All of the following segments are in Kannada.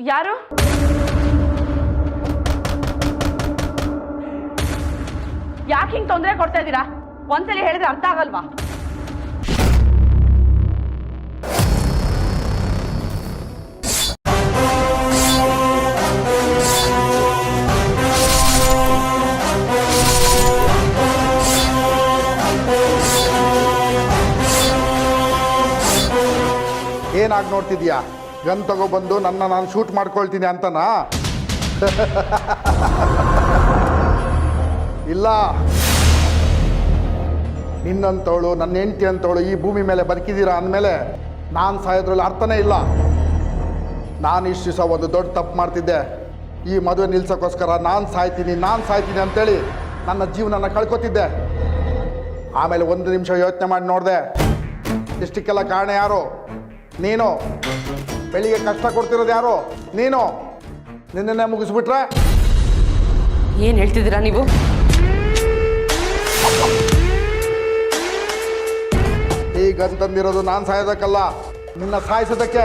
ಯಾರು? ಯಾಕೆ ಹಿಂಗೆ ತೊಂದರೆ ಕೊಡ್ತಾ ಇದ್ದೀರಾ? ಒಂದ್ಸಲಿ ಹೇಳಿದ್ರೆ ಅರ್ಥ ಆಗಲ್ವಾ? ಏನಾಗಿ ನೋಡ್ತಿದ್ಯಾ? ಗನ್ ತಗೊಬಂದು ನಾನು ಶೂಟ್ ಮಾಡ್ಕೊಳ್ತೀನಿ ಅಂತನಾ? ಇಲ್ಲ, ನಿನ್ನಂತವಳು ನನ್ನ ಹೆಂಡತಿ ಅಂತವಳು ಈ ಭೂಮಿ ಮೇಲೆ ಬದುಕಿದ್ದೀರಾ ಅಂದಮೇಲೆ ನಾನು ಸಾಯೋದ್ರಲ್ಲಿ ಅರ್ಥನೇ ಇಲ್ಲ. ನಾನು ಇಷ್ಟು ದಿವಸ ಒಂದು ದೊಡ್ಡ ತಪ್ಪು ಮಾಡ್ತಿದ್ದೆ. ಈ ಮದುವೆ ನಿಲ್ಸೋಕ್ಕೋಸ್ಕರ ನಾನು ಸಾಯ್ತೀನಿ ಅಂತೇಳಿ ನನ್ನ ಜೀವನನ ಕಳ್ಕೊತಿದ್ದೆ. ಆಮೇಲೆ ಒಂದು ನಿಮಿಷ ಯೋಚನೆ ಮಾಡಿ ನೋಡಿದೆ, ಇಷ್ಟಕ್ಕೆಲ್ಲ ಕಾರಣ ಯಾರು? ನೀನು. ಬೆಳಿಗ್ಗೆ ಕಷ್ಟ ಕೊಡ್ತಿರೋದು ಯಾರು? ನೀನು. ನಿನ್ನೆ ಮುಗಿಸ್ಬಿಟ್ರೆ ಏನು ಹೇಳ್ತಿದ್ದೀರಾ ನೀವು? ಈಗಂತಂದಿರೋದು ನಾನು ಸಾಯೋದಕ್ಕಲ್ಲ, ನಿನ್ನ ಸಾಯಿಸೋದಕ್ಕೆ.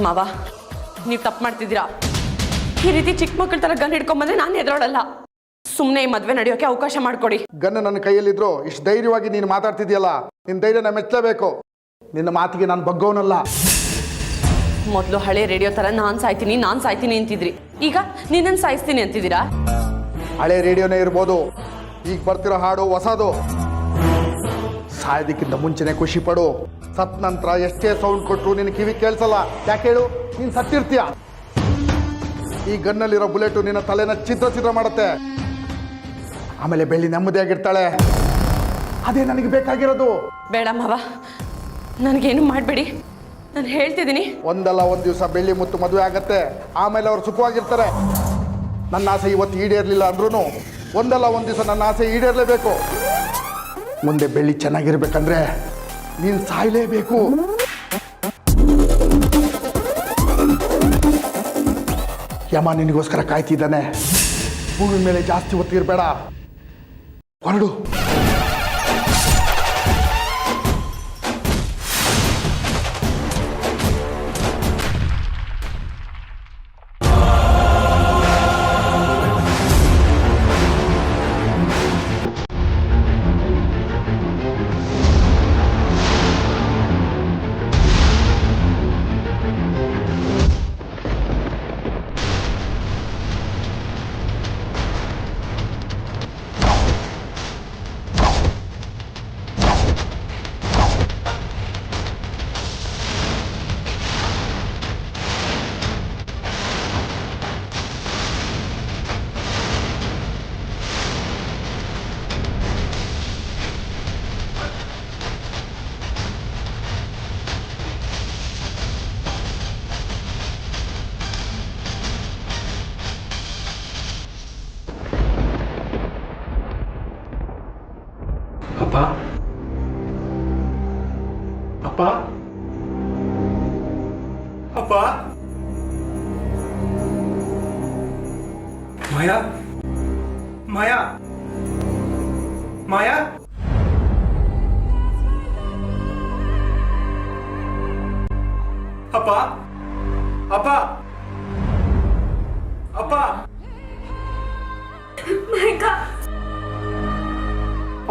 ಮಾವ, ನೀವು ತಪ್ಪು ಮಾಡ್ತಿದ್ದೀರಾ. ಈ ರೀತಿ ಚಿಕ್ಕ ಮಕ್ಕಳ ಥರ ಗನ್ ಹಿಡ್ಕೊಂಬಂದ್ರೆ ನಾನು ಎದುರೋಳಲ್ಲ. ಸುಮ್ಮನೆ ಈ ಮದುವೆ ನಡೆಯೋಕೆ ಅವಕಾಶ ಮಾಡಿಕೊಡಿ. ಗನ್ ನನ್ನ ಕೈಯಲ್ಲಿದ್ರು ಇಷ್ಟು ಧೈರ್ಯವಾಗಿ ನೀನು ಮಾತಾಡ್ತಿದ್ಯಲ್ಲ, ನಿನ್ನ ಧೈರ್ಯನ ಮೆಚ್ಚಲೇಬೇಕು. ನಿನ್ನ ಮಾತಿಗೆ ನಾನು ಬಗ್ಗೋನಲ್ಲ. ಮೊದಲು ಹಳೆ ರೇಡಿಯೋ ಥರ ನಾನು ಸಾಯ್ತೀನಿ ಅಂತಿದ್ರಿ. ಈಗ ನಿನ್ನನ್ನು ಸಾಯಿಸ್ತೀನಿ ಅಂತಿದ್ದೀರಾ? ಹಳೆ ರೇಡಿಯೋನೇ ಇರ್ಬೋದು, ಈಗ ಬರ್ತಿರೋ ಹಾಡು ಹೊಸದು. ಸಾಯೋದಕ್ಕಿಂತ ಮುಂಚೆನೆ ಖುಷಿ ಪಡು. ಸತ್ ನಂತರ ಎಷ್ಟೇ ಸೌಂಡ್ ಕೊಟ್ಟರು ನಿನ್ನ ಕಿವಿ ಕೇಳಿಸಲ್ಲ. ಯಾಕೆ ಹೇಳು? ನೀನು ಸತ್ತಿರ್ತೀಯ. ಈ ಗನ್ನಲ್ಲಿರೋ ಬುಲೆಟು ನಿನ್ನ ತಲೆನ ಚಿತ್ರ ಮಾಡುತ್ತೆ. ಆಮೇಲೆ ಬೆಳ್ಳಿ ನೆಮ್ಮದಿಯಾಗಿರ್ತಾಳೆ. ಅದೇ ನನಗೆ ಬೇಕಾಗಿರೋದು. ಬೇಡ ಮಾವ, ನನಗೇನು ಮಾಡಬೇಡಿ. ನಾನು ಹೇಳ್ತಿದ್ದೀನಿ, ಒಂದಲ್ಲ ಒಂದು ದಿವಸ ಬೆಳ್ಳಿ ಮುತ್ತು ಮದುವೆ ಆಗತ್ತೆ. ಆಮೇಲೆ ಅವ್ರು ಸುಖವಾಗಿರ್ತಾರೆ. ನನ್ನ ಆಸೆ ಇವತ್ತು ಈಡೇರಲಿಲ್ಲ ಅಂದ್ರೂ ಒಂದಲ್ಲ ಒಂದು ದಿವಸ ನನ್ನ ಆಸೆ ಈಡೇರಲೇಬೇಕು. ಮುಂದೆ ಬೆಳ್ಳಿ ಚೆನ್ನಾಗಿರ್ಬೇಕಂದ್ರೆ ನೀನು ಸಾಯಲೇಬೇಕು. ಯಮ ನಿನಗೋಸ್ಕರ ಕಾಯ್ತಿದ್ದಾನೆ. ಭೂಮಿ ಮೇಲೆ ಜಾಸ್ತಿ ಹೊತ್ತಿರಬೇಡ, ಹೊರಡು. ಅಪ್ಪ, ಅಪ್ಪ, ಅಪ್ಪ, ಮಾಯಾ, ಮಾಯಾ, ಮಾಯಾ, ಅಪ್ಪ, ಅಪ್ಪ, ಅಪ್ಪ,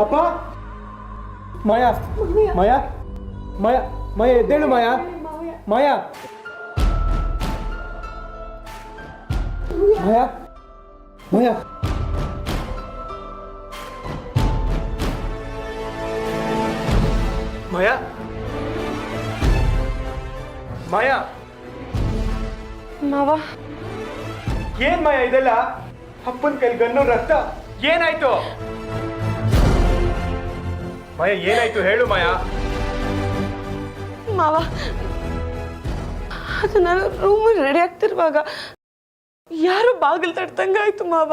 ಅಪ್ಪ, ಮಾಯಾ, ಮಾಯಾ, ಮಾಯಾ, ಮಾಯಾ ಎದ್ದೇಳು ಮಾಯಾ, ಮಾಯಾ, ಮಾಯಾ, ಮಾಯಾ, ಮಾಯಾ, ಮಾಯಾ, ಮಾವ, ಏನ್ ಮಾಯಾ ಇದೆಲ್ಲ? ಅಪ್ಪನ ಕೈಲಿ ಗನ್ನು, ರಕ್ತ, ಏನಾಯ್ತು ಮಾಯಾ? ಏನಾಯ್ತು ಹೇಳು ಮಾಯಾ. ಮಾವ, ಅದು ನಾನು ರೂಮಲ್ಲಿ ರೆಡಿ ಆಗ್ತಿರುವಾಗ ಯಾರು ಬಾಗಿಲು ತಟ್ಟಂಗಾಯ್ತು ಮಾವ.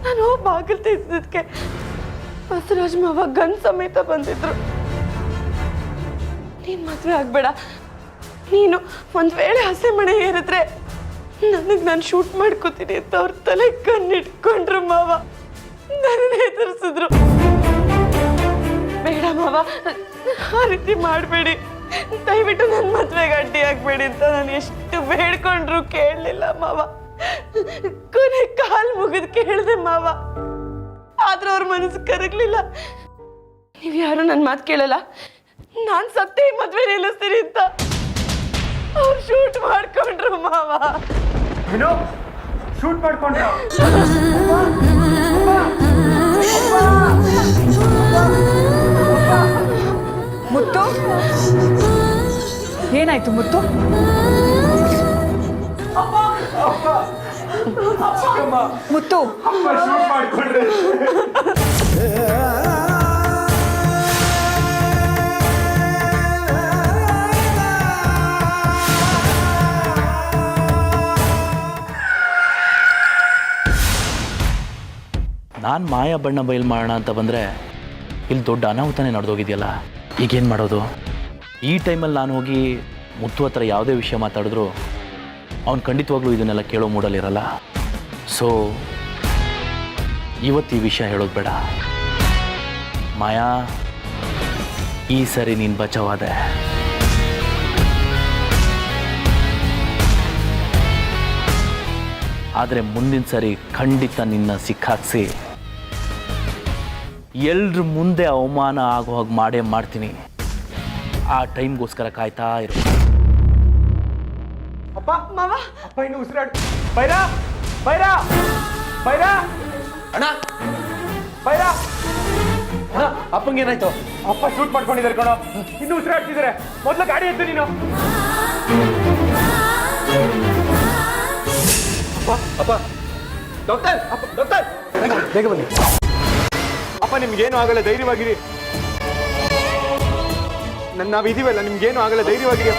ನಾನು ಬಾಗಿಲು ತೆಗೆದಿದ್ದಕ್ಕೆ ಬಸವರಾಜ್ ಮಾವ ಗನ್ ಸಮೇತ ಬಂದಿದ್ರು. ನೀನು ಮದುವೆ ಆಗಬೇಡ, ನೀನು ಒಂದು ವೇಳೆ ಹಸೆ ಮಣೆ ಏರಿದ್ರೆ ನನಗೆ ನಾನು ಶೂಟ್ ಮಾಡ್ಕೋತೀನಿ ಅಂತ ಅವ್ರ ತಲೆ ಕಣ್ಣಿಟ್ಕೊಂಡ್ರು ಮಾವ. ನನ್ನ ಹೆದರ್ಸಿದ್ರು. ಬೇಡ ಮಾವ, ಆ ರೀತಿ ಮಾಡಬೇಡಿ. ದಯವಿಟ್ಟು ನನ್ನ ಮದ್ವೆಗೆ ಅಡ್ಡಿ ಆಗ್ಬೇಡಿ ಅಂತ ನಾನು ಎಷ್ಟು ಬೇಡ್ಕೊಂಡ್ರು ಕೇಳಲಿಲ್ಲ ಮಾವ. ಕೊನೆ ಕಾಲ್ ಮುಗಿದು ಕೇಳಿದೆ ಮಾವ, ಆದ್ರೂ ಅವ್ರ ಮನಸ್ಸು ಕರಗ್ಲಿಲ್ಲ. ನೀವ್ ಯಾರು ನನ್ನ ಮಾತು ಕೇಳಲ್ಲ, ನಾನ್ ಸತ್ತೇ ಈ ಮದ್ವೆ ನಿಲ್ಲಿಸ್ತೀನಿ ಅಂತ ಅವ್ರು ಶೂಟ್ ಮಾಡ್ಕೊಂಡ್ರು ಮಾವ. ಏನೋ ಶೂಟ್ ಮಾಡ್ಕೊಂಡ್ರ? ಮುತ್ತು, ಏನಾಯ್ತು ಮುತ್ತು? ಮುತ್ತು, ಶೂಟ್ ಮಾಡ್ಕೊಂಡ್ರೆ ನಾನು ಮಾಯಾ ಬಣ್ಣ ಬಯಲು ಮಾಡೋಣ ಅಂತ ಬಂದರೆ ಇಲ್ಲಿ ದೊಡ್ಡ ಅನಾಹುತನೇ ನಡೆದೋಗಿದೆಯಲ್ಲ, ಈಗೇನು ಮಾಡೋದು? ಈ ಟೈಮಲ್ಲಿ ನಾನು ಹೋಗಿ ಮುತ್ತು ಹತ್ರ ಯಾವುದೇ ವಿಷಯ ಮಾತಾಡಿದ್ರು ಅವ್ನು ಖಂಡಿತವಾಗ್ಲೂ ಇದನ್ನೆಲ್ಲ ಕೇಳೋ ಮೂಡಲಿರಲ್ಲ. ಸೊ ಇವತ್ತು ಈ ವಿಷಯ ಹೇಳೋದು ಬೇಡ. ಮಾಯಾ, ಈ ಸರಿ ನೀನು ಬಚಾವಾದೆ. ಆದರೆ ಮುಂದಿನ ಸರಿ ಖಂಡಿತ ನಿನ್ನ ಸಿಕ್ಕಾಕ್ಸಿ ಎಲ್ರ ಮುಂದೆ ಅವಮಾನ ಆಗೋ ಹಾಗೆ ಮಾಡೇ ಮಾಡ್ತೀನಿ. ಆ ಟೈಮ್ಗೋಸ್ಕರ ಕಾಯ್ತಾ ಇರು. ಅಪ್ಪ ಮಾವ, ಅಪ್ಪ ಇನ್ನು ಉಸಿರಾಡು. ಬೈರಾ ಬೈರಾ ಬೈರಾ ಅಣ್ಣ, ಬೈರಾ, ಅಪ್ಪಂಗೆ ಏನಾಯ್ತು? ಅಪ್ಪ ಶೂಟ್ ಮಾಡ್ಕೊಂಡಿದ್ದಾರೆ ಕಣೋ, ಇನ್ನು ಉಸಿರಾಡ್ತಿದ್ದಾರೆ. ಮೊದಲು ಗಾಡಿ ಎತ್ತು ನೀನು. ಅಪ್ಪ, ಡಾಕ್ಟರ್, ಅಪ್ಪ ಡಾಕ್ಟರ್, ಬೇಗ ಬನ್ನಿ. ಅಪ್ಪ ನಿಮ್ಗೇನು ಆಗಲ್ಲ, ಧೈರ್ಯವಾಗಿರಿ. ನಾವಿದೀವಲ್ಲ, ನಿಮ್ಗೇನು ಆಗಲ್ಲ, ಧೈರ್ಯವಾಗಿರಿ.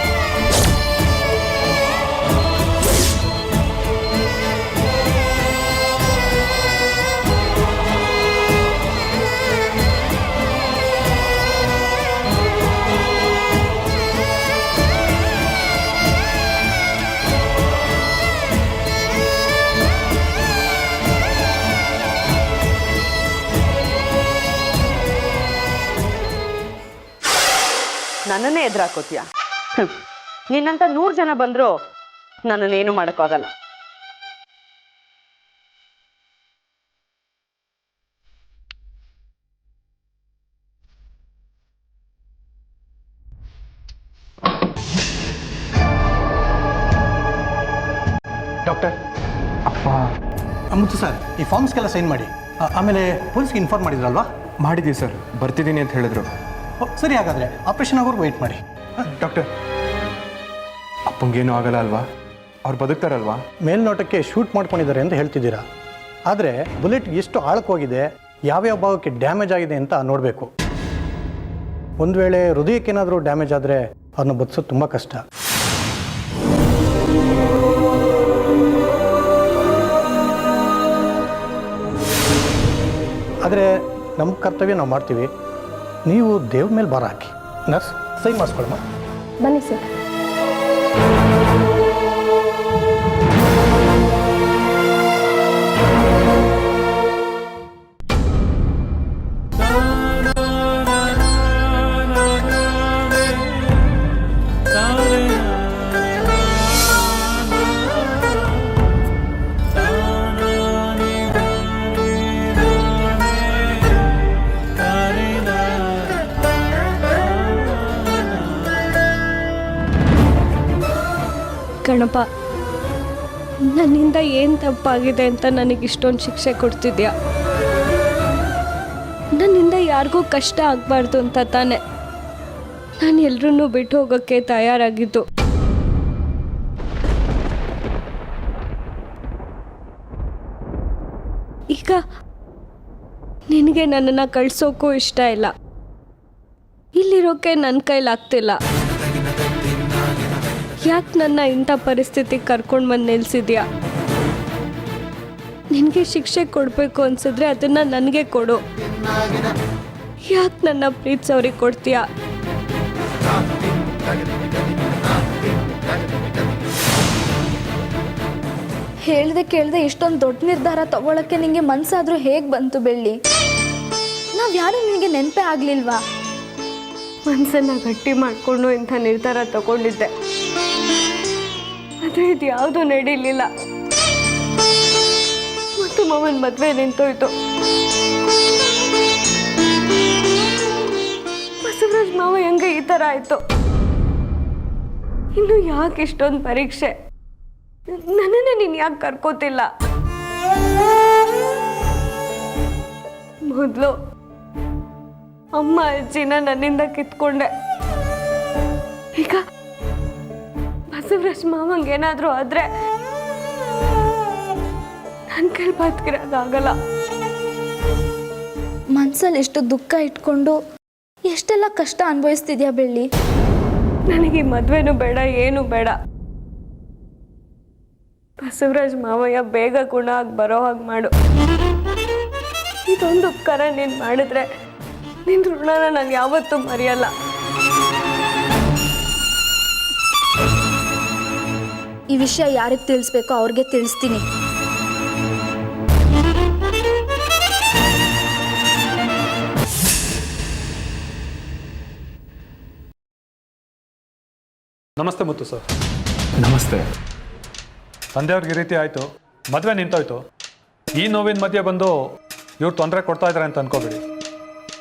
ನನ್ನನ್ನೇ ಎದುರಾಕೋತೀಯ? ನಿನ್ನಂತ 100 ಜನ ಬಂದ್ರು ನನ್ನನ್ನೇನು ಮಾಡೋಕ್ಕಾಗಲ್ಲ. ಡಾಕ್ಟರ್, ಅಪ್ಪ. ಮುತ್ತು ಸರ್, ಈ ಫಾರ್ಮ್ಸ್ಗೆಲ್ಲ ಸೈನ್ ಮಾಡಿ. ಆಮೇಲೆ ಪೊಲೀಸ್ಗೆ ಇನ್ಫಾರ್ಮ್ ಮಾಡಿದ್ರಲ್ವಾ? ಮಾಡಿದ್ದೀವಿ ಸರ್, ಬರ್ತಿದ್ದೀನಿ ಅಂತ ಹೇಳಿದ್ರು. ಸರಿ, ಹಾಗಾದರೆ ಆಪ್ರೇಷನ್ ಆಗೋರ್ಗು ವೆಯ್ಟ್ ಮಾಡಿ. ಡಾಕ್ಟರ್, ಅಪ್ಪಂಗೇನು ಆಗಲ್ಲ ಅಲ್ವಾ? ಅವ್ರು ಬದುಕ್ತಾರಲ್ವಾ? ಮೇಲ್ನೋಟಕ್ಕೆ ಶೂಟ್ ಮಾಡ್ಕೊಂಡಿದ್ದಾರೆ ಅಂತ ಹೇಳ್ತಿದ್ದೀರಾ, ಆದರೆ ಬುಲೆಟ್ ಎಷ್ಟು ಆಳಕ್ಕೋಗಿದೆ, ಯಾವ್ಯಾವ ಭಾಗಕ್ಕೆ ಡ್ಯಾಮೇಜ್ ಆಗಿದೆ ಅಂತ ನೋಡಬೇಕು. ಒಂದು ವೇಳೆ ಹೃದಯಕ್ಕೇನಾದರೂ ಡ್ಯಾಮೇಜ್ ಆದರೆ ಅವ್ರನ್ನ ಬದುಸೋದು ತುಂಬ ಕಷ್ಟ. ಆದರೆ ನಮ್ಮ ಕರ್ತವ್ಯ ನಾವು ಮಾಡ್ತೀವಿ. ನೀವು ದೇವ್ರ ಮೇಲೆ ಭಾರ ಹಾಕಿ. Nurse, sign ಮಾಡಿಸ್ಕೊಳಮ್ಮ. ಬನ್ನಿ ಸರ್. ಗಣಪ, ನನ್ನಿಂದ ಏನು ತಪ್ಪಾಗಿದೆ ಅಂತ ನನಗೆ ಇಷ್ಟೊಂದು ಶಿಕ್ಷೆ ಕೊಡ್ತಿದ್ಯಾ? ನನ್ನಿಂದ ಯಾರಿಗೂ ಕಷ್ಟ ಆಗಬಾರ್ದು ಅಂತ ತಾನೆ ನಾನು ಎಲ್ರನ್ನೂ ಬಿಟ್ಟು ಹೋಗೋಕ್ಕೆ ತಯಾರಾಗಿದ್ದು. ಈಗ ನಿನಗೆ ನನ್ನನ್ನು ಕಳ್ಸೋಕ್ಕೂ ಇಷ್ಟ ಇಲ್ಲ, ಇಲ್ಲಿರೋಕ್ಕೆ ನನ್ನ ಕೈಲಾಗ್ತಿಲ್ಲ. ಯಾಕೆ ನನ್ನ ಇಂಥ ಪರಿಸ್ಥಿತಿಗೆ ಕರ್ಕೊಂಡು ಬಂದು ನಿಲ್ಸಿದ್ಯಾ? ನಿನಗೆ ಶಿಕ್ಷೆ ಕೊಡಬೇಕು ಅನ್ಸಿದ್ರೆ ಅದನ್ನು ನನಗೆ ಕೊಡು. ಯಾಕೆ ನನ್ನ ಪ್ರೀತಿಸೋರಿಗೆ ಕೊಡ್ತೀಯಾ? ಹೇಳ್ದೆ ಕೇಳ್ದೆ ಇಷ್ಟೊಂದು ದೊಡ್ಡ ನಿರ್ಧಾರ ತಗೊಳಕ್ಕೆ ನಿಂಗೆ ಮನ್ಸಾದ್ರೂ ಹೇಗೆ ಬಂತು ಬೆಳ್ಳಿ? ನಾವ್ಯಾರು ನಿನಗೆ ನೆನಪೇ ಆಗ್ಲಿಲ್ವಾ? ಮನಸ್ಸನ್ನು ಗಟ್ಟಿ ಮಾಡಿಕೊಂಡು ಇಂಥ ನಿರ್ಧಾರ ತಗೊಂಡಿದ್ದೆ. ಆದರೆ ಇದು ಯಾವುದೂ ನಡೀಲಿಲ್ಲ. ಮತ್ತು ಮಾವನ ಮದುವೆ ನಿಂತೋಯ್ತು. ಬಸವರಾಜ್ ಮಾವ ಹೆಂಗೆ ಈ ಥರ ಆಯಿತು? ಇನ್ನು ಯಾಕೆ ಇಷ್ಟೊಂದು ಪರೀಕ್ಷೆ? ನನ್ನನ್ನೇ ನೀನು ಯಾಕೆ ಕರ್ಕೋತಿಲ್ಲ? ಮೊದಲು ಅಮ್ಮ ಅಜ್ಜಿನ ನನ್ನಿಂದ ಕಿತ್ಕೊಂಡೆ. ಈಗ ಬಸವರಾಜ್ ಮಾವಂಗೇನಾದರೂ ಆದರೆ ನನ್ನ ಕೈಲಿ ಬದುಕಿರೋಕ್ಕಾಗಲ್ಲ. ಮನ್ಸಲ್ಲಿ ಎಷ್ಟು ದುಃಖ ಇಟ್ಕೊಂಡು ಎಷ್ಟೆಲ್ಲ ಕಷ್ಟ ಅನುಭವಿಸ್ತಿದ್ಯಾ ಬೆಳ್ಳಿ. ನನಗೆ ಈ ಮದುವೆನೂ ಬೇಡ, ಏನೂ ಬೇಡ. ಬಸವರಾಜ್ ಮಾವಯ್ಯ ಬೇಗ ಗುಣ ಆಗಿ ಬರೋ ಹಾಗೆ ಮಾಡು. ಇದೊಂದು ಉಪಕಾರ ನೀನು ಮಾಡಿದ್ರೆ ನಿನ್ನ ಋಣನ ನಾನು ಯಾವತ್ತೂ ಮರೆಯಲ್ಲ. ಈ ವಿಷಯ ಯಾರಿಗೆ ತಿಳಿಸ್ಬೇಕೋ ಅವ್ರಿಗೆ ತಿಳಿಸ್ತೀನಿ. ನಮಸ್ತೆ ಮುತ್ತು ಸರ್. ನಮಸ್ತೆ. ತಂದೆಯವ್ರಿಗೆ ಈ ರೀತಿ ಆಯಿತು, ಮದುವೆ ನಿಂತೋಯ್ತು. ಈ ನೋವಿನ ಮಧ್ಯೆ ಬಂದು ಇವ್ರು ತೊಂದರೆ ಕೊಡ್ತಾ ಇದ್ದಾರೆ ಅಂತ ಅನ್ಕೋಬೇಡಿ.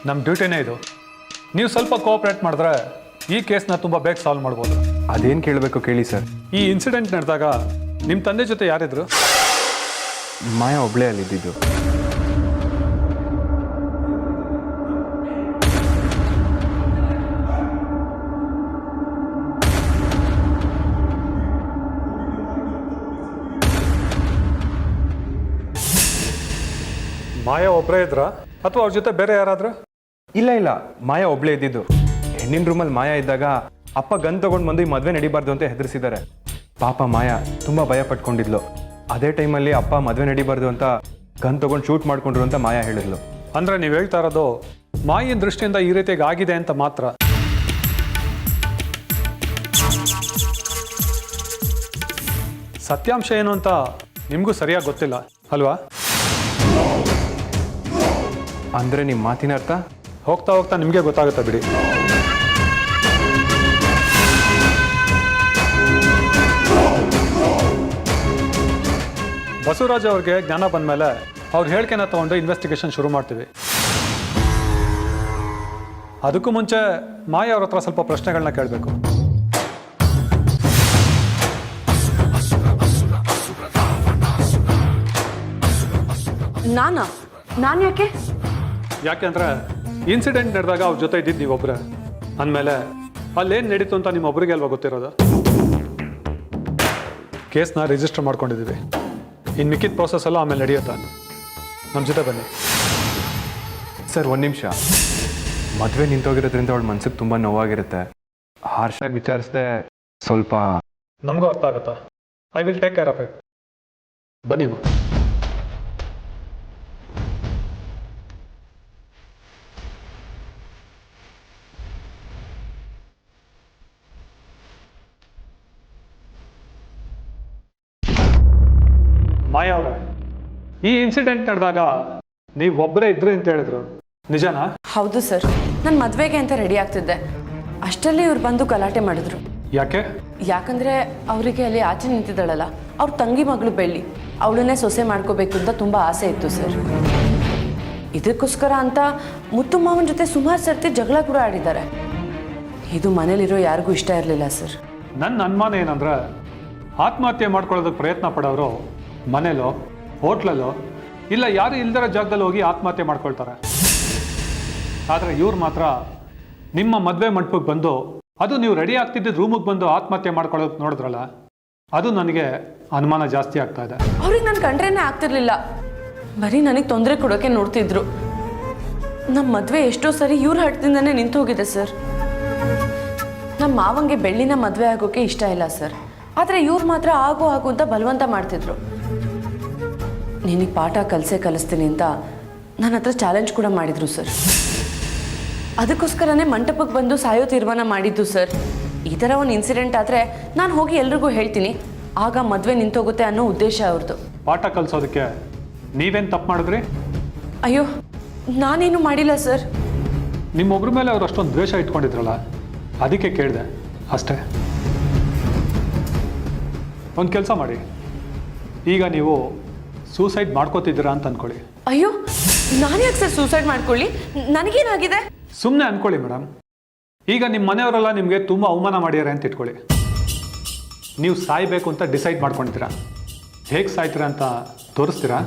ನಮ್ಮ ಡ್ಯೂಟಿನೇ ಇದು. ನೀವು ಸ್ವಲ್ಪ ಕೋಆಪ್ರೇಟ್ ಮಾಡಿದ್ರೆ ಈ ಕೇಸ್ನ ತುಂಬ ಬೇಗ ಸಾಲ್ವ್ ಮಾಡ್ಬೋದು. ಅದೇನು ಕೇಳಬೇಕು ಕೇಳಿ ಸರ್. ಈ ಇನ್ಸಿಡೆಂಟ್ ನಡೆದಾಗ ನಿಮ್ಮ ತಂದೆ ಜೊತೆ ಯಾರಿದ್ರು? ಮಾಯಾ ಒಬ್ಳೇ ಅಲ್ಲಿದ್ದು. ಮಾಯಾ ಒಬ್ಬರೇ ಇದ್ರಾ ಅಥವಾ ಅವ್ರ ಜೊತೆ ಬೇರೆ ಯಾರಾದ್ರು? ಇಲ್ಲ, ಮಾಯಾ ಒಬ್ಳೇ ಇದ್ದಿದ್ದು. ಹೆಣ್ಣಿನ ರೂಮಲ್ಲಿ ಮಾಯಾ ಇದ್ದಾಗ ಅಪ್ಪ ಗನ್ ತಗೊಂಡು ಬಂದು ಈ ಮದುವೆ ನಡಿಬಾರ್ದು ಅಂತ ಹೆದರಿಸಿದ್ದಾರೆ. ಪಾಪ ಮಾಯಾ ತುಂಬ ಭಯ ಪಟ್ಕೊಂಡಿದ್ಲು. ಅದೇ ಟೈಮಲ್ಲಿ ಅಪ್ಪ ಮದುವೆ ನಡಿಬಾರ್ದು ಅಂತ ಗನ್ ತಗೊಂಡು ಶೂಟ್ ಮಾಡ್ಕೊಂಡ್ರು ಅಂತ ಮಾಯಾ ಹೇಳಿದ್ಲು. ಅಂದರೆ ನೀವು ಹೇಳ್ತಾ ಇರೋದು ಮಾಯಿನ ದೃಷ್ಟಿಯಿಂದ ಈ ರೀತಿಯಾಗಿ ಆಗಿದೆ ಅಂತ ಮಾತ್ರ. ಸತ್ಯಾಂಶ ಏನು ಅಂತ ನಿಮಗೂ ಸರಿಯಾಗಿ ಗೊತ್ತಿಲ್ಲ ಅಲ್ವಾ? ಅಂದರೆ ನಿಮ್ಮ ಮಾತಿನ ಅರ್ಥ? ಹೋಗ್ತಾ ಹೋಗ್ತಾ ನಿಮಗೆ ಗೊತ್ತಾಗುತ್ತೆ ಬಿಡಿ. ಬಸವರಾಜ್ ಅವ್ರಿಗೆ ಜ್ಞಾನ ಬಂದ ಮೇಲೆ ಅವ್ರ ಹೇಳಿಕೆನ ತಗೊಂಡು ಇನ್ವೆಸ್ಟಿಗೇಷನ್ ಶುರು ಮಾಡ್ತೀವಿ. ಅದಕ್ಕೂ ಮುಂಚೆ ಮಾಯಾ ಅವ್ರ ಹತ್ರ ಸ್ವಲ್ಪ ಪ್ರಶ್ನೆಗಳನ್ನ ಕೇಳಬೇಕು. ನಾನು ಯಾಕೆ? ಯಾಕೆಂದ್ರೆ ಇನ್ಸಿಡೆಂಟ್ ನಡೆದಾಗ ಅವ್ರ ಜೊತೆ ಇದ್ದಿದ್ದು ನೀವೊಬ್ಬರೇ ಅಂದಮೇಲೆ ಅಲ್ಲೇನು ನಡೀತು ಅಂತ ನಿಮ್ಮೊಬ್ಬರಿಗೆ ಅಲ್ವಾ ಗೊತ್ತಿರೋದು. ಕೇಸ್ನ ರಿಜಿಸ್ಟರ್ ಮಾಡ್ಕೊಂಡಿದ್ದೀವಿ. ಇನ್ನು ಮಿಕ್ಕಿದ ಪ್ರೋಸೆಸ್ ಎಲ್ಲ ಆಮೇಲೆ ನಡೆಯುತ್ತಾ. ನಮ್ಮ ಜೊತೆ ಬನ್ನಿ ಸರ್. ಒಂದು ನಿಮಿಷ. ಮದುವೆ ನಿಂತೋಗಿರೋದ್ರಿಂದ ಅವಳ ಮನ್ಸಿಗೆ ತುಂಬ ನೋವಾಗಿರುತ್ತೆ. ಹಾರ್ಷಾಗಿ ವಿಚಾರಿಸಿದೆ ಸ್ವಲ್ಪ. ನಮಗೂ ಅರ್ಥ ಆಗುತ್ತಾ. I will take care of it. ಬನ್ನಿ. ಮಾಯಾ ಅವರೇ, ಈ ಇನ್ಸಿಡೆಂಟ್ ನಡೆದಾಗ ನೀವು ಒಬ್ಬರೇ ಇದ್ರಿ ಅಂತ ಹೇಳಿದ್ರು, ನಿಜನಾ? ಹೌದು ಸರ್, ನಾನು ಮದುವೆಗೆ ಅಂತ ರೆಡಿ ಆಗ್ತಿದ್ದೆ. ಅಷ್ಟರಲ್ಲಿ ಇವ್ರು ಬಂದು ಗಲಾಟೆ ಮಾಡಿದ್ರು. ಯಾಕೆ? ಯಾಕಂದರೆ ಅವರಿಗೆ ಅಲ್ಲಿ ಆಚೆ ನಿಂತಿದ್ದಾಳಲ್ಲ, ಅವ್ರ ತಂಗಿ ಮಗಳು ಬೆಳ್ಳಿ, ಅವಳನ್ನೇ ಸೊಸೆ ಮಾಡ್ಕೋಬೇಕು ಅಂತ ತುಂಬ ಆಸೆ ಇತ್ತು ಸರ್. ಇದಕ್ಕೋಸ್ಕರ ಅಂತ ಮುತ್ತು ಮಾವನ ಜೊತೆ ಸುಮಾರು ಸರ್ತಿ ಜಗಳ ಕೂಡ ಆಡಿದ್ದಾರೆ. ಇದು ಮನೇಲಿರೋ ಯಾರಿಗೂ ಇಷ್ಟ ಇರಲಿಲ್ಲ ಸರ್. ನನ್ನ ಅನುಮಾನ ಏನಂದ್ರೆ, ಆತ್ಮಹತ್ಯೆ ಮಾಡ್ಕೊಳ್ಳೋದಕ್ಕೆ ಪ್ರಯತ್ನ ಪಡೋರು ಮನೇಲೋ ಹೋಟ್ಲಲ್ಲೋ ಇಲ್ಲ ಯಾರು ಇಲ್ದಿರೋ ಜಾಗದಲ್ಲಿ ಹೋಗಿ ಆತ್ಮಹತ್ಯೆ ಮಾಡ್ಕೊಳ್ತಾರೆ. ಆದರೆ ಇವ್ರು ಮಾತ್ರ ನಿಮ್ಮ ಮದುವೆ ಮಂಟಪಕ್ಕೆ ಬಂದು, ಅದು ನೀವು ರೆಡಿ ಆಗ್ತಿದ್ದ ರೂಮಿಗೆ ಬಂದು ಆತ್ಮಹತ್ಯೆ ಮಾಡ್ಕೊಳ್ಳೋದು ನೋಡಿದ್ರಲ್ಲ, ಅದು ನನಗೆ ಅನುಮಾನ ಜಾಸ್ತಿ ಆಗ್ತಾ ಇದೆ. ಅವ್ರಿಗೆ ನನ್ನ ಕಂಡ್ರೇನೆ ಆಗ್ತಿರ್ಲಿಲ್ಲ, ಬರೀ ನನಗೆ ತೊಂದರೆ ಕೊಡೋಕೆ ನೋಡ್ತಿದ್ರು. ನಮ್ಮ ಮದುವೆ ಎಷ್ಟೋ ಸರಿ ಇವ್ರ ಹಟ್ಟದಿಂದನೇ ನಿಂತು ಹೋಗಿದೆ ಸರ್. ನಮ್ಮ ಮಾವಂಗೆ ಬೆಳ್ಳಿನ ಮದುವೆ ಆಗೋಕೆ ಇಷ್ಟ ಇಲ್ಲ ಸರ್. ಆದರೆ ಇವ್ರು ಮಾತ್ರ ಆಗು ಅಂತ ಬಲವಂತ ಮಾಡ್ತಿದ್ರು. ನಿನಗೆ ಪಾಠ ಕಲಿಸ್ತೀನಿ ಅಂತ ನನ್ನ ಹತ್ರ ಚಾಲೆಂಜ್ ಕೂಡ ಮಾಡಿದ್ರು ಸರ್. ಅದಕ್ಕೋಸ್ಕರನೇ ಮಂಟಪಕ್ಕೆ ಬಂದು ಸಾಯೋ ತೀರ್ಮಾನ ಮಾಡಿದ್ದು ಸರ್. ಈ ಥರ ಒಂದು ಇನ್ಸಿಡೆಂಟ್ ಆದರೆ ನಾನು ಹೋಗಿ ಎಲ್ರಿಗೂ ಹೇಳ್ತೀನಿ, ಆಗ ಮದುವೆ ನಿಂತೋಗುತ್ತೆ ಅನ್ನೋ ಉದ್ದೇಶ ಅವ್ರದ್ದು. ಪಾಠ ಕಲಿಸೋದಕ್ಕೆ ನೀವೇನು ತಪ್ಪು ಮಾಡಿದ್ರಿ? ಅಯ್ಯೋ, ನಾನೇನು ಮಾಡಿಲ್ಲ ಸರ್. ನಿಮ್ಮೊಬ್ಬರ ಮೇಲೆ ಅವ್ರು ಅಷ್ಟೊಂದು ದ್ವೇಷ ಇಟ್ಕೊಂಡಿದ್ರಲ್ಲ ಅದಕ್ಕೆ ಕೇಳಿದೆ ಅಷ್ಟೇ. ಒಂದು ಕೆಲಸ ಮಾಡಿ, ಈಗ ನೀವು ಸೂಸೈಡ್ ಮಾಡ್ಕೋತಿದ್ದೀರಾ ಅಂತ ಅಂದ್ಕೊಳ್ಳಿ. ಅಯ್ಯೋ, ನಾನು ಯಾಕೆ ಸರ್ ಸೂಸೈಡ್ ಮಾಡ್ಕೊಳ್ಳಿ? ನನಗೇನಾಗಿದೆ? ಸುಮ್ಮನೆ ಅಂದ್ಕೊಳ್ಳಿ ಮೇಡಮ್. ಈಗ ನಿಮ್ಮ ಮನೆಯವರೆಲ್ಲ ನಿಮಗೆ ತುಂಬ ಅವಮಾನ ಮಾಡ್ಯಾರೆ ಅಂತ ಇಟ್ಕೊಳ್ಳಿ. ನೀವು ಸಾಯ್ಬೇಕು ಅಂತ ಡಿಸೈಡ್ ಮಾಡ್ಕೊಂಡಿದ್ದೀರಾ. ಹೇಗೆ ಸಾಯ್ತೀರಾ ಅಂತ ತೋರಿಸ್ತೀರಾ?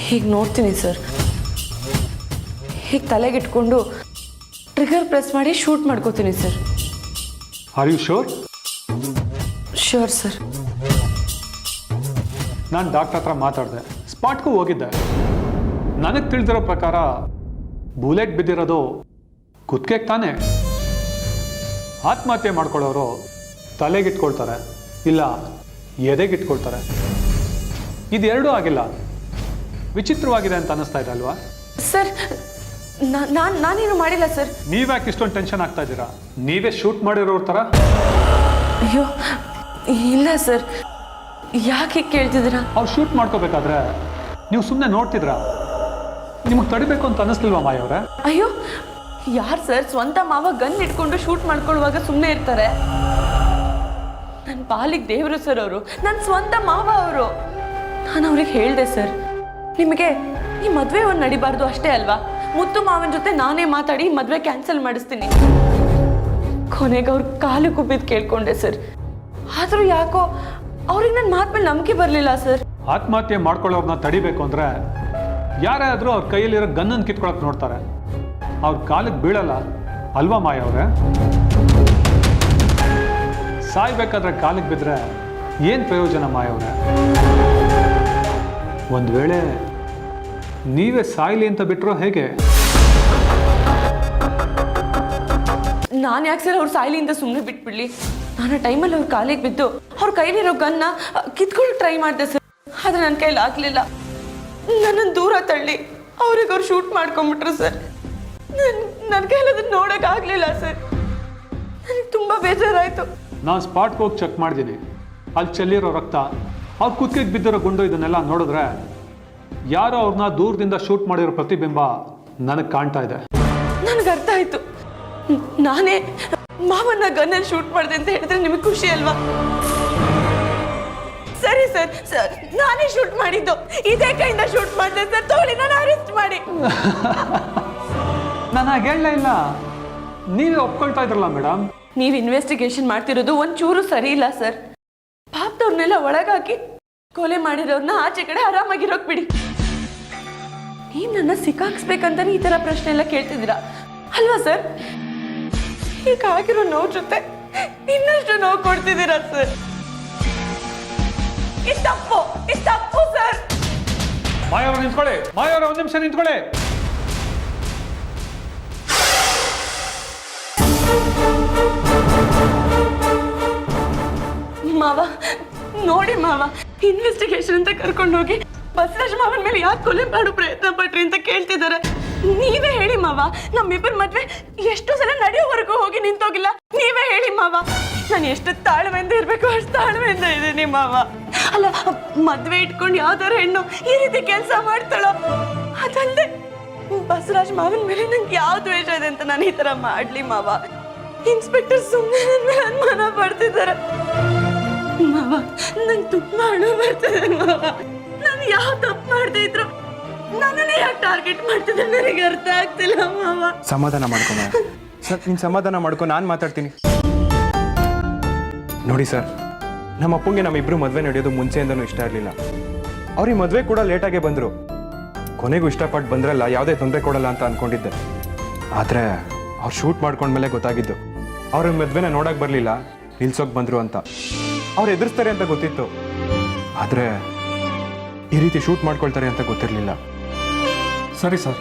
ಹೀಗೆ ನೋಡ್ತೀನಿ ಸರ್, ಹೀಗೆ ತಲೆಗಿಟ್ಕೊಂಡು ಟ್ರಿಗರ್ ಪ್ರೆಸ್ ಮಾಡಿ ಶೂಟ್ ಮಾಡ್ಕೋತೀನಿ sir. Are you sure? Sure sir. ನಾನು ಡಾಕ್ಟರ್ ಹತ್ರ ಮಾತಾಡಿದೆ, ಸ್ಪಾಟ್ಗೂ ಹೋಗಿದ್ದೆ. ನನಗೆ ತಿಳಿದಿರೋ ಪ್ರಕಾರ ಬುಲೆಟ್ ಬಿದ್ದಿರೋದು ಕುತ್ತಿಗೆಗೆ ತಾನೇ. ಆತ್ಮಹತ್ಯೆ ಮಾಡ್ಕೊಳ್ಳೋರು ತಲೆಗಿಟ್ಕೊಳ್ತಾರೆ, ಇಲ್ಲ ಎದೆಗಿಟ್ಕೊಳ್ತಾರೆ. ಇದೆರಡೂ ಆಗಿಲ್ಲ. ವಿಚಿತ್ರವಾಗಿದೆ ಅಂತ ಅನ್ನಿಸ್ತಾ ಇದೆ ಅಲ್ವಾ? ಸರ್, ನಾನೇನು ಮಾಡಿಲ್ಲ ಸರ್. ನೀವ್ಯಾಕೆ ಇಷ್ಟೊಂದು ಟೆನ್ಷನ್ ಆಗ್ತಾ ಇದ್ದೀರಾ? ನೀವೇ ಶೂಟ್ ಮಾಡಿರೋರ ಥರ. ಅಯ್ಯೋ ಇಲ್ಲ ಸರ್, ಯಾಕೆ ಕೇಳ್ತಿದ್ದೀರಾ? ಅವ್ರು ಶೂಟ್ ಮಾಡ್ಕೋಬೇಕಾದ್ರೆ ನೀವು ಸುಮ್ಮನೆ ನೋಡ್ತಿದ್ರಾ? ನಿಮಗೆ ತಡಿಬೇಕು ಅಂತ ಅನ್ನಿಸ್ಲಿಲ್ವಾ ಮಾಯವರೇ? ಅಯ್ಯೋ ಯಾರು ಸರ್ ಸ್ವಂತ ಮಾವ ಗನ್ ಇಟ್ಕೊಂಡು ಶೂಟ್ ಮಾಡ್ಕೊಳ್ಳುವಾಗ ಸುಮ್ಮನೆ ಇರ್ತಾರೆ? ನನ್ನ ಪಾಲಿಗೆ ದೇವರು ಸರ್ ಅವರು, ನನ್ನ ಸ್ವಂತ ಮಾವ ಅವರು. ನಾನು ಅವ್ರಿಗೆ ಹೇಳಿದೆ ಸರ್, ನಿಮಗೆ ಈ ಮದುವೆ ಒಂದು ನಡಿಬಾರ್ದು ಅಷ್ಟೇ ಅಲ್ವಾ? ಮುತ್ತು ಮಾವನ ಜೊತೆ ನಾನೇ ಮಾತಾಡಿ ಮದುವೆ ಕ್ಯಾನ್ಸಲ್ ಮಾಡಿಸ್ತೀನಿ. ಕೊನೆಗೆ ಅವ್ರ ಕಾಲು ಕುಬ್ಬಿದ್ದು ಕೇಳ್ಕೊಂಡೆ ಸರ್. ಆದರೂ ಯಾಕೋ ಅವ್ರಿಗೆ ನನ್ನ ಮಾತು ಮೇಲೆ ನಂಬಿಕೆ ಬರಲಿಲ್ಲ ಸರ್. ಆತ್ಮಹತ್ಯೆ ಮಾಡ್ಕೊಳ್ಳೋರ್ನ ತಡಿಬೇಕು ಅಂದರೆ ಯಾರೇ ಆದರೂ ಅವ್ರ ಕೈಯಲ್ಲಿರೋ ಗನ್ನನ್ನು ಕಿತ್ಕೊಳಕ್ಕೆ ನೋಡ್ತಾರೆ, ಅವ್ರ ಕಾಲಿಗೆ ಬೀಳಲ್ಲ ಅಲ್ವಾ ಮಾಯವರೇ? ಸಾಯ್ಬೇಕಾದ್ರೆ ಕಾಲಿಗೆ ಬಿದ್ದರೆ ಏನು ಪ್ರಯೋಜನ ಮಾಯವರೇ? ಒಂದು ವೇಳೆ ನೀವೇ ಸಾಯ್ಲಿ ಅಂತ ಬಿಟ್ಟರೋ ಹೇಗೆ? ನಾನು ಯಾಕೆ ಸರ್ ಅವ್ರ ಸಾಯ್ಲಿಂದ ಸುಮ್ಮನೆ ಬಿಟ್ಬಿಡ್ಲಿ? ನಾನು ಟೈಮಲ್ಲಿ ಅವ್ರ ಕಾಲಿಗೆ ಬಿದ್ದು ಅವ್ರ ಕೈಲಿರೋ ಗನ್ನ ಕಿತ್ಕೊಂಡು ಟ್ರೈ ಮಾಡಿದೆ ಸರ್. ಆದರೆ ನನ್ನ ಕೈಲಿ ಆಗಲಿಲ್ಲ. ನನ್ನನ್ನು ದೂರ ತಳ್ಳಿ ಅವ್ರಿಗೆ ಅವ್ರು ಶೂಟ್ ಮಾಡ್ಕೊಂಬಿಟ್ರು ಸರ್. ನನ್ನ ಕೈಲಿ ಅದನ್ನು ನೋಡೋಕ್ಕಾಗಲಿಲ್ಲ ಸರ್. ನನಗೆ ತುಂಬ ಬೇಜಾರಾಯಿತು. ನಾನು ಸ್ಪಾಟ್ಗೆ ಹೋಗಿ ಚೆಕ್ ಮಾಡಿದ್ದೀನಿ. ಅಲ್ಲಿ ಚೆಲ್ಲಿರೋ ರಕ್ತ, ಅವ್ರ ಕುತ್ತಿಗೆಗೆ ಬಿದ್ದಿರೋ ಗುಂಡು, ಇದನ್ನೆಲ್ಲ ನೋಡಿದ್ರೆ ಯಾರೋ ಅವ್ರನ್ನ ದೂರದಿಂದ ಶೂಟ್ ಮಾಡಿರೋ ಪ್ರತಿಬಿಂಬ ನನಗೆ ಕಾಣ್ತಾ ಇದೆ. ನನಗೆ ಅರ್ಥ ಆಯಿತು. ನಾನೇ ಮಾವನ್ನ ಗನ್ನಲ್ಲಿ ಶೂಟ್ ಮಾಡಿದೆ ಅಂತ ಹೇಳಿದ್ರೆ ನಿಮಗೆ ಖುಷಿ ಅಲ್ವಾ? ಸರಿ ಸರ್, ನಾನೇ ಶೂಟ್ ಮಾಡಿದ್ದು. ಇದೇ ಕೈಯಿಂದ ಶೂಟ್ ಮಾಡಿದೆ ಸರ್. ತಗೊಳ್ಳಿ, ನಾನು ಅರೆಸ್ಟ್ ಮಾಡಿ. ನಾನು ಹಾಗೆ ಹೇಳಲೇ ಇಲ್ಲ, ನೀವೇ ಒಪ್ಕೊಳ್ತಾ ಇದ್ರಲ್ಲ ಮೇಡಮ್. ನೀವು ಇನ್ವೆಸ್ಟಿಗೇಷನ್ ಮಾಡ್ತಿರೋದು ಒಂಚೂರು ಸರಿ ಇಲ್ಲ ಸರ್. ಪಾಪದವ್ರನ್ನೆಲ್ಲ ಒಳಗಾಕಿ ಕೊಲೆ ಮಾಡಿರೋರ್ನ ಆಚೆ ಕಡೆ ಆರಾಮಾಗಿರೋಕ್ ಬಿಡಿ. ನೀವು ನನ್ನ ಸಿಕ್ಕಾಕ್ಸ್ಬೇಕಂತಾನೆ ಈ ಥರ ಪ್ರಶ್ನೆ ಎಲ್ಲ ಕೇಳ್ತಿದ್ದೀರಾ ಅಲ್ವಾ ಸರ್? ಹೀಗಾಗಿರೋ ನೋವು ಜೊತೆ ಇನ್ನಷ್ಟು ನೋವು ಕೊಡ್ತಿದ್ದೀರಾ ಸರ್. ಇದು ತಪ್ಪು ಸರ್. ಮಾಯವ್ರು ನಿಂತ್ಕೊಳ್ಳಿ, ಮಾಯವ್ರ ಒಂದು ನಿಮಿಷ ನಿಂತ್ಕೊಳ್ಳಿ. ಮಾವ ನೋಡಿ ಮಾವ, ಇನ್ವೆಸ್ಟಿಗೇಷನ್ ಅಂತ ಕರ್ಕೊಂಡು ಹೋಗಿ ಬಸವರಾಜ್ ಮಾವನ ಮೇಲೆ ಯಾಕೆ ಕೊಲೆ ಮಾಡೋ ಪ್ರಯತ್ನ ಪಟ್ರಿ ಅಂತ ಕೇಳ್ತಿದ್ದಾರೆ. ನೀವೇ ಹೇಳಿ ಮಾವ, ನಮ್ಮಿಬ್ಬರ ಮದ್ವೆ ಎಷ್ಟು ಸಲ ನಡೆಯೋವರೆಗೂ ಹೋಗಿ ನಿಂತೋಗಿಲ್ಲ. ನೀವೇ ಹೇಳಿ ಮಾವ. ನಾನು ಎಷ್ಟು ತಾಳ್ಮೆಯಿಂದ ಇರಬೇಕು ಅಷ್ಟು ತಾಳ್ಮೆಯಿಂದ ಇದ್ದೀನಿ ಮಾವ. ಅಲ್ಲ, ಮದ್ವೆ ಇಟ್ಕೊಂಡು ಯಾವ್ದಾರು ಹೆಣ್ಣು ಈ ರೀತಿ ಕೆಲಸ ಮಾಡ್ತಾಳೋ? ಅದಲ್ಲದೆ ಬಸವರಾಜ್ ಮಾವನ ಮೇಲೆ ನಂಗೆ ಯಾವ ದ್ವೇಷ ಇದೆ ಅಂತ ನಾನು ಈ ತರ ಮಾಡ್ಲಿ ಮಾವ? ಇನ್ಸ್ಪೆಕ್ಟರ್ ಸುಮ್ಮನೆ ನನ್ನ ಮೇಲೆ ಅನುಮಾನ ಪಡ್ತಿದ್ದಾರೆ ಮಾವ. ನಂಗೆ ತುಂಬಾ ಅಳು ಬರ್ತಿದೆ ಮಾವ. ನಾನು ಯಾವ ತಪ್ಪು ಮಾಡದೇ ಇದ್ರು ನನ್ನನ್ನೇ ಯಾಕೆ ಟಾರ್ಗೆಟ್ ಮಾಡ್ತಿದ್ದೆ ನನಗೆ ಅರ್ಥ ಆಗ್ತಿಲ್ಲ ಮಾವ. ಸಮಾಧಾನ ಮಾಡ್ಕೊ ಸರ್, ನೀನು ಸಮಾಧಾನ ಮಾಡ್ಕೊ, ನಾನು ಮಾತಾಡ್ತೀನಿ. ನೋಡಿ ಸರ್, ನಮ್ಮ ಅಪ್ಪಂಗೆ ನಮ್ಮಿಬ್ರು ಮದುವೆ ನಡೆಯೋದು ಮುಂಚೆಯಿಂದನೂ ಇಷ್ಟ ಇರಲಿಲ್ಲ. ಅವ್ರಿಗೆ ಮದುವೆ ಕೂಡ ಲೇಟಾಗೇ ಬಂದರು. ಕೊನೆಗೂ ಇಷ್ಟಪಟ್ಟು ಬಂದ್ರಲ್ಲ, ಯಾವುದೇ ತೊಂದರೆ ಕೊಡಲ್ಲ ಅಂತ ಅಂದ್ಕೊಂಡಿದ್ದೆ. ಆದರೆ ಅವ್ರು ಶೂಟ್ ಮಾಡ್ಕೊಂಡ್ಮೇಲೆ ಗೊತ್ತಾಗಿದ್ದು ಅವ್ರ ಮದುವೆನ ನೋಡೋಕೆ ಬರಲಿಲ್ಲ, ನಿಲ್ಸೋಕೆ ಬಂದರು ಅಂತ. ಅವ್ರು ಎದುರಿಸ್ತಾರೆ ಅಂತ ಗೊತ್ತಿತ್ತು, ಆದರೆ ಈ ರೀತಿ ಶೂಟ್ ಮಾಡ್ಕೊಳ್ತಾರೆ ಅಂತ ಗೊತ್ತಿರಲಿಲ್ಲ. ಸರಿ ಸರ್,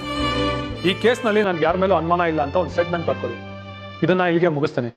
ಈ ಕೇಸ್ನಲ್ಲಿ ನನಗೆ ಯಾರ ಮೇಲೂ ಅನುಮಾನ ಇಲ್ಲ ಅಂತ ಒಂದು ಸ್ಟೇಟ್ಮೆಂಟ್ ಬರ್ಕೊಳ್ಳಿ. ಇದನ್ನು ಇಲ್ಲಿಗೆ ಮುಗಿಸ್ತೇನೆ.